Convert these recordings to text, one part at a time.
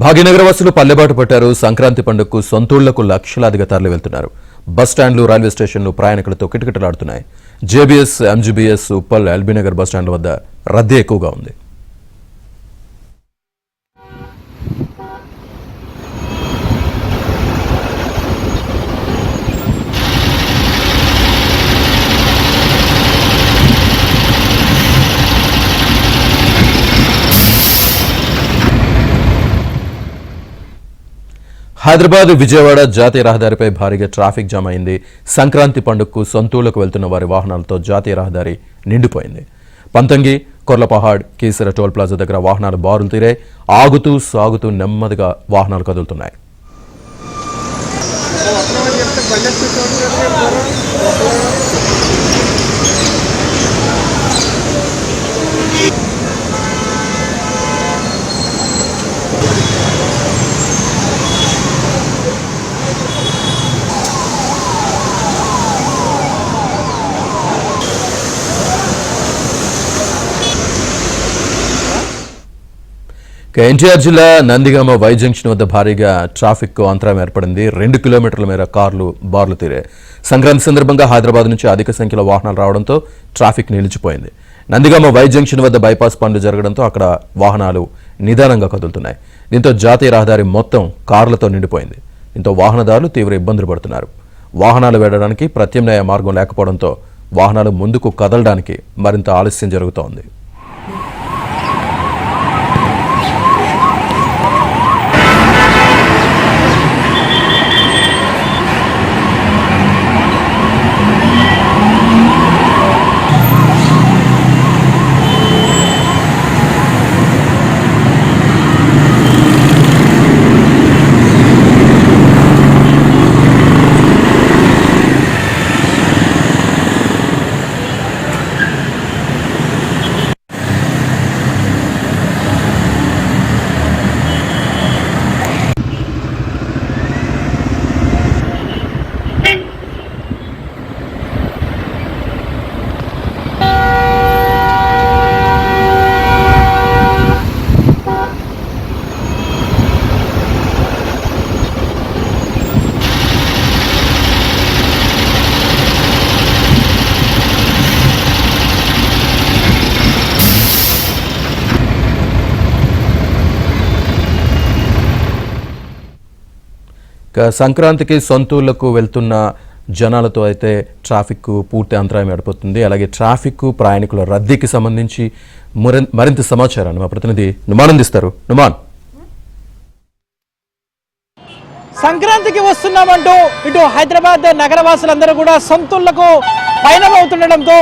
భాగ్యనగర వాసులు పల్లెబాటు పట్టారు. సంక్రాంతి పండుగకు సొంతూళ్లకు లక్షలాదిగా తరలి వెళ్తున్నారు. బస్టాండ్లు, రైల్వే స్టేషన్లు ప్రయాణికులతో కిటకిటలాడుతున్నాయి. జేబీఎస్, ఎంజీబీఎస్, ఉప్పల్, ఎల్బీనగర్ బస్టాండ్ల వద్ద రద్దీ ఎక్కువగా ఉంది. హైదరాబాద్ విజయవాడ జాతీయ రహదారిపై భారీగా ట్రాఫిక్ జామ్ అయింది. సంక్రాంతి పండుగకు సొంతూళ్లకు వెళ్తున్న వారి వాహనాలతో జాతీయ రహదారి నిండిపోయింది. పంతంగి, కొర్లపహాడ్, కీసర టోల్ ప్లాజా దగ్గర వాహనాలు బారులు తీరాయి. ఆగుతూ సాగుతూ నెమ్మదిగా వాహనాలు కదులుతున్నాయి. ఎన్టీఆర్ జిల్లా నందిగామ వై జంక్షన్ వద్ద భారీగా ట్రాఫిక్ అంతరాయం ఏర్పడింది. 2 కిలోమీటర్ల మేర కార్లు బార్లు తీరాయి. సంక్రాంతి సందర్భంగా హైదరాబాద్ నుంచి అధిక సంఖ్యలో వాహనాలు రావడంతో ట్రాఫిక్ నిలిచిపోయింది. నందిగామ వై జంక్షన్ వద్ద బైపాస్ పనులు జరగడంతో అక్కడ వాహనాలు నిదానంగా కదులుతున్నాయి. దీంతో జాతీయ రహదారి మొత్తం కార్లతో నిండిపోయింది. దీంతో వాహనదారులు తీవ్ర ఇబ్బందులు పడుతున్నారు. వాహనాలు వెళ్లడానికి ప్రత్యామ్నాయ మార్గం లేకపోవడంతో వాహనాలు ముందుకు కదలడానికి మరింత ఆలస్యం జరుగుతోంది. సంక్రాంతికి సొంతూళ్లకు వెళ్తున్న జనాలతో అయితే ట్రాఫిక్ పూర్తి అంతరాయం ఏర్పడుతుంది. అలాగే ట్రాఫిక్, ప్రయాణికుల రద్దీకి సంబంధించి మరింత సమాచారాన్ని మా ప్రతినిధి నుమాన్ అందిస్తారు. నుమాన్, సంక్రాంతికి వస్తున్నామంటూ ఇటు హైదరాబాద్ నగరవాసులందరూ కూడా సొంతూళ్లకు పయనమవుతుండటంతో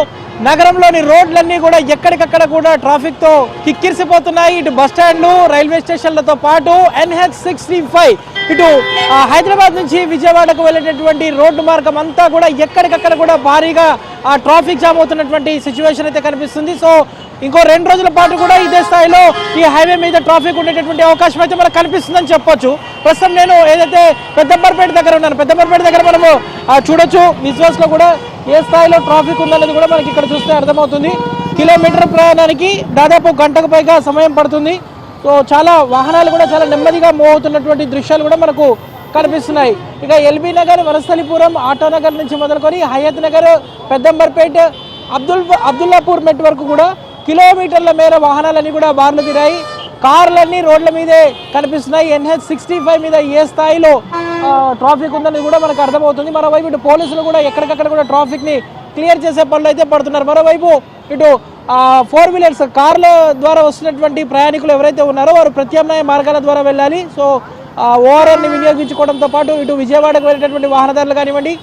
నగరంలోని రోడ్లన్నీ కూడా ఎక్కడికక్కడ కూడా ట్రాఫిక్తో కిక్కిరిసిపోతున్నాయి. ఇటు బస్టాండ్లు, రైల్వే స్టేషన్లతో పాటు NH65 ఇటు హైదరాబాద్ నుంచి విజయవాడకు వెళ్ళేటటువంటి రోడ్డు మార్గం అంతా కూడా ఎక్కడికక్కడ కూడా భారీగా ట్రాఫిక్ జామ్ అవుతున్నటువంటి సిచ్యువేషన్ అయితే కనిపిస్తుంది. సో ఇంకో 2 రోజుల పాటు కూడా ఇదే స్థాయిలో ఈ హైవే మీద ట్రాఫిక్ ఉండేటటువంటి అవకాశం అయితే మనకు కనిపిస్తుందని చెప్పొచ్చు. ప్రస్తుతం నేను ఏదైతే పెద్దంబర్పేట దగ్గర ఉన్నాను, పెద్దంబర్పేట దగ్గర మనము చూడొచ్చు విజువల్స్లో కూడా ఏ స్థాయిలో ట్రాఫిక్ ఉందనేది కూడా మనకి ఇక్కడ చూస్తే అర్థమవుతుంది. కిలోమీటర్ ప్రయాణానికి దాదాపు గంటకు పైగా సమయం పడుతుంది. సో చాలా వాహనాలు కూడా చాలా నెమ్మదిగా మూవ్ అవుతున్నటువంటి దృశ్యాలు కూడా మనకు కనిపిస్తున్నాయి. ఇక ఎల్బీ నగర్, వనస్థలిపురం, ఆటోనగర్ నుంచి మొదలుకొని హయత్ నగర్, పెద్దంబర్పేట, అబ్దుల్లాపూర్ మెట్ వరకు కూడా కిలోమీటర్ల మేర వాహనాలన్నీ కూడా బార్లు తీరాయి. కార్లన్నీ రోడ్ల మీదే కనిపిస్తున్నాయి. NH65 మీద ఏ స్థాయిలో ట్రాఫిక్ ఉందని కూడా మనకు అర్థమవుతుంది. మరోవైపు ఇటు పోలీసులు కూడా ఎక్కడికక్కడ కూడా ట్రాఫిక్ని క్లియర్ చేసే పనులు అయితే పడుతున్నారు. మరోవైపు ఇటు 4 వీలర్స్ కార్ల ద్వారా వస్తున్నటువంటి ప్రయాణికులు ఎవరైతే ఉన్నారో వారు ప్రత్యామ్నాయ మార్గాల ద్వారా వెళ్ళాలి. సో ఓఆర్ఆర్ని వినియోగించుకోవడంతో పాటు ఇటు విజయవాడకు వెళ్ళేటటువంటి వాహనదారులు కానివ్వండి,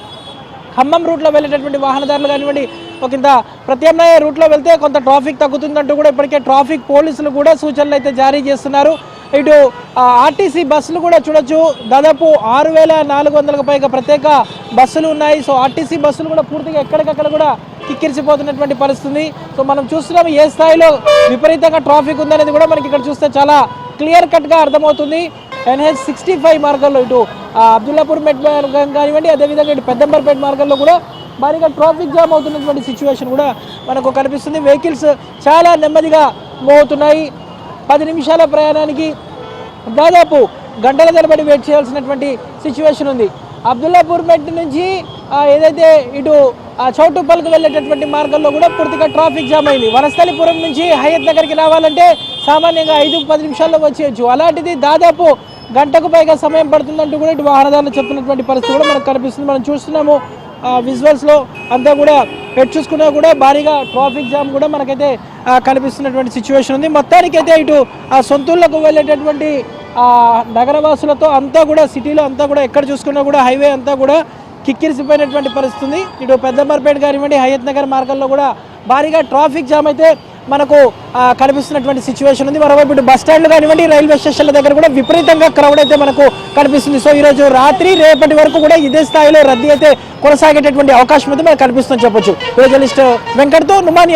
ఖమ్మం రూట్లో వెళ్ళేటటువంటి వాహనదారులు కానివ్వండి, ఒకంత ప్రత్యామ్నాయ రూట్లో వెళ్తే కొంత ట్రాఫిక్ తగ్గుతుందంటూ కూడా ఇప్పటికే ట్రాఫిక్ పోలీసులు కూడా సూచనలు అయితే జారీ చేస్తున్నారు. ఇటు ఆర్టీసీ బస్సులు కూడా చూడొచ్చు, దాదాపు 6400కు పైగా ప్రత్యేక బస్సులు ఉన్నాయి. సో ఆర్టీసీ బస్సులు కూడా పూర్తిగా ఎక్కడికక్కడ కూడా కిక్కిరిసిపోతున్నటువంటి పరిస్థితి. సో మనం చూస్తున్నాము ఏ స్థాయిలో విపరీతంగా ట్రాఫిక్ ఉందనేది కూడా మనకి ఇక్కడ చూస్తే చాలా క్లియర్ కట్గా అర్థమవుతుంది. NH65 మార్గంలో ఇటు అబ్దుల్లాపూర్ మెట్ మార్గం కానివ్వండి, అదేవిధంగా ఇటు పెద్దంబర్పేట మార్గంలో కూడా భారీగా ట్రాఫిక్ జామ్ అవుతున్నటువంటి సిచ్యువేషన్ కూడా మనకు కనిపిస్తుంది. వెహికల్స్ చాలా నెమ్మదిగా మూవ్ అవుతున్నాయి. 10 నిమిషాల ప్రయాణానికి దాదాపు గంటల తరబడి వెయిట్ చేయాల్సినటువంటి సిచ్యువేషన్ ఉంది. అబ్దుల్లాపూర్ మెట్ నుంచి ఏదైతే ఇటు చౌటుప్పల్కి వెళ్ళేటటువంటి మార్గంలో కూడా పూర్తిగా ట్రాఫిక్ జామ్ అయింది. వనస్థలిపురం నుంచి హయత్ నగర్కి రావాలంటే సామాన్యంగా 5-10 నిమిషాల్లో వచ్చేయచ్చు. అలాంటిది దాదాపు గంటకు పైగా సమయం పడుతుందంటూ కూడా ఇటు వాహనదారులు చెప్తున్నటువంటి పరిస్థితి కూడా మనకు కనిపిస్తుంది. మనం చూస్తున్నాము విజువల్స్లో అంతా కూడా ఎటు చూసుకున్నా కూడా భారీగా ట్రాఫిక్ జామ్ కూడా మనకైతే కనిపిస్తున్నటువంటి సిచ్యువేషన్ ఉంది. మొత్తానికైతే ఇటు సొంతూళ్ళకు వెళ్ళేటటువంటి నగరవాసులతో అంతా కూడా సిటీలో అంతా కూడా ఎక్కడ చూసుకున్నా కూడా హైవే అంతా కూడా కిక్కిరిసిపోయినటువంటి పరిస్థితి ఉంది. ఇటు పెద్దమర్పేట కానివ్వండి హయత్ నగర్ మార్గంలో కూడా భారీగా ట్రాఫిక్ జామ్ అయితే మనకు కనిపిస్తున్నటువంటి సిచ్యువేషన్ ఉంది. మరోవైపు ఇటు బస్ స్టాండ్లు కానివ్వండి రైల్వే స్టేషన్ల దగ్గర కూడా విపరీతంగా క్రౌడ్ అయితే మనకు కనిపిస్తుంది. సో ఈరోజు రాత్రి రేపటి వరకు కూడా ఇదే స్థాయిలో రద్దీ అయితే కొనసాగేటటువంటి అవకాశం అయితే మనకు కనిపిస్తుందని చెప్పొచ్చు. జర్నలిస్ట్ వెంకట్తో నుమాని.